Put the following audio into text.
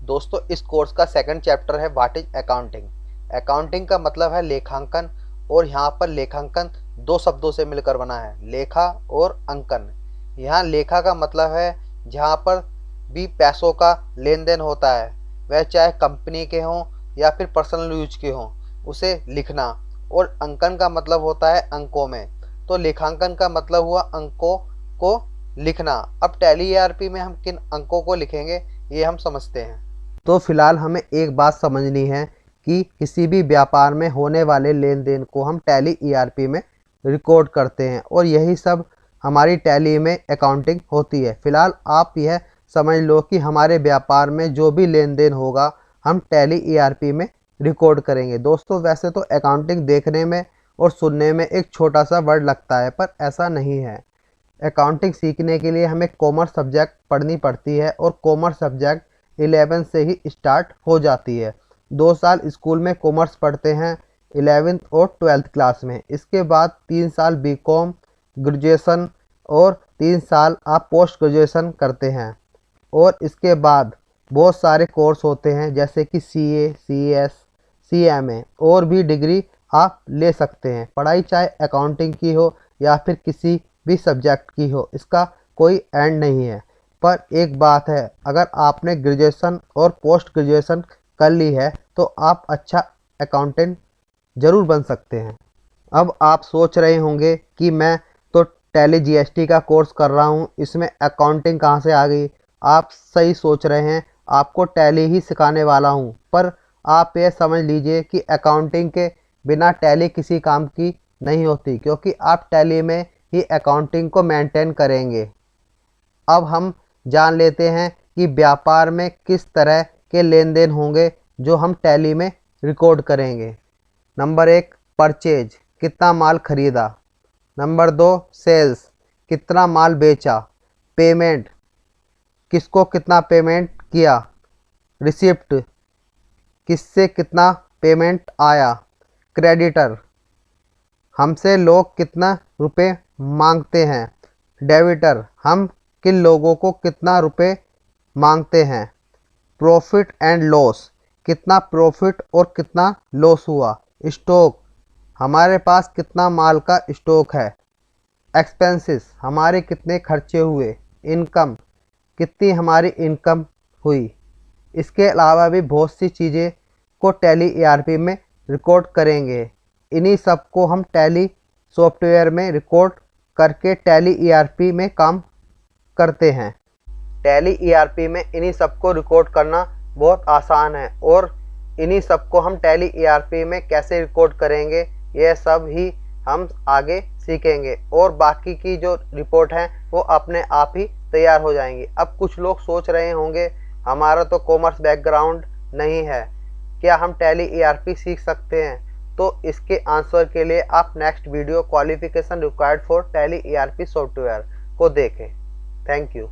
दोस्तों, इस कोर्स का सेकंड चैप्टर है व्हाट इज अकाउंटिंग। अकाउंटिंग का मतलब है लेखांकन, और यहाँ पर लेखांकन दो शब्दों से मिलकर बना है, लेखा और अंकन। यहाँ लेखा का मतलब है जहाँ पर भी पैसों का लेन देन होता है, वह चाहे कंपनी के हों या फिर पर्सनल यूज के हों, उसे लिखना। और अंकन का मतलब होता है अंकों में, तो लेखांकन का मतलब हुआ अंकों को लिखना। अब टैली ईआरपी में हम किन अंकों को लिखेंगे ये हम समझते हैं। तो फिलहाल हमें एक बात समझनी है कि किसी भी व्यापार में होने वाले लेन देन को हम टैली ईआरपी में रिकॉर्ड करते हैं, और यही सब हमारी टैली में अकाउंटिंग होती है। फिलहाल आप यह समझ लो कि हमारे व्यापार में जो भी लेन देन होगा हम टैली ईआरपी में रिकॉर्ड करेंगे। दोस्तों, वैसे तो अकाउंटिंग देखने में और सुनने में एक छोटा सा वर्ड लगता है, पर ऐसा नहीं है। अकाउंटिंग सीखने के लिए हमें कॉमर्स सब्जेक्ट पढ़नी पड़ती है, और कॉमर्स सब्जेक्ट 11 से ही स्टार्ट हो जाती है। 2 साल स्कूल में कॉमर्स पढ़ते हैं 11th और 12th क्लास में। इसके बाद 3 साल बीकॉम ग्रेजुएशन और 3 साल आप पोस्ट ग्रेजुएशन करते हैं, और इसके बाद बहुत सारे कोर्स होते हैं जैसे कि सीए, सीएस, सीएमए और भी डिग्री आप ले सकते हैं। पढ़ाई चाहे अकाउंटिंग की हो या फिर किसी भी सब्जेक्ट की हो, इसका कोई एंड नहीं है। पर एक बात है, अगर आपने ग्रेजुएशन और पोस्ट ग्रेजुएशन कर ली है तो आप अच्छा अकाउंटेंट ज़रूर बन सकते हैं। अब आप सोच रहे होंगे कि मैं तो टैली जीएसटी का कोर्स कर रहा हूँ, इसमें अकाउंटिंग कहाँ से आ गई। आप सही सोच रहे हैं, आपको टैली ही सिखाने वाला हूँ। पर आप ये समझ लीजिए कि अकाउंटिंग के बिना टैली किसी काम की नहीं होती, क्योंकि आप टैली में ही अकाउंटिंग को मेंटेन करेंगे। अब हम जान लेते हैं कि व्यापार में किस तरह के लेन देन होंगे जो हम टैली में रिकॉर्ड करेंगे। नंबर 1, परचेज, कितना माल खरीदा। नंबर 2, सेल्स, कितना माल बेचा। पेमेंट, किसको कितना पेमेंट किया। रिसिप्ट, किससे कितना पेमेंट आया। क्रेडिटर, हमसे लोग कितना रुपए मांगते हैं। डेबिटर, हम किन लोगों को कितना रुपए मांगते हैं। प्रॉफिट एंड लॉस, कितना प्रॉफिट और कितना लॉस हुआ। स्टॉक, हमारे पास कितना माल का स्टॉक है। एक्सपेंसेस, हमारे कितने खर्चे हुए। इनकम, कितनी हमारी इनकम हुई। इसके अलावा भी बहुत सी चीज़ें को टैली ईआरपी में रिकॉर्ड करेंगे। इन्हीं सब को हम टैली सॉफ्टवेयर में रिकॉर्ड करके टैली ईआरपी में काम करते हैं। टैली ईआरपी में इन्हीं सब को रिकॉर्ड करना बहुत आसान है, और इन्हीं सब को हम टैली ईआरपी में कैसे रिकॉर्ड करेंगे यह सब ही हम आगे सीखेंगे, और बाकी की जो रिपोर्ट है वो अपने आप ही तैयार हो जाएंगी। अब कुछ लोग सोच रहे होंगे हमारा तो कॉमर्स बैकग्राउंड नहीं है, क्या हम टैली ईआरपी सीख सकते हैं। तो इसके आंसर के लिए आप next video qualification required for tally ERP software को देखें। Thank you.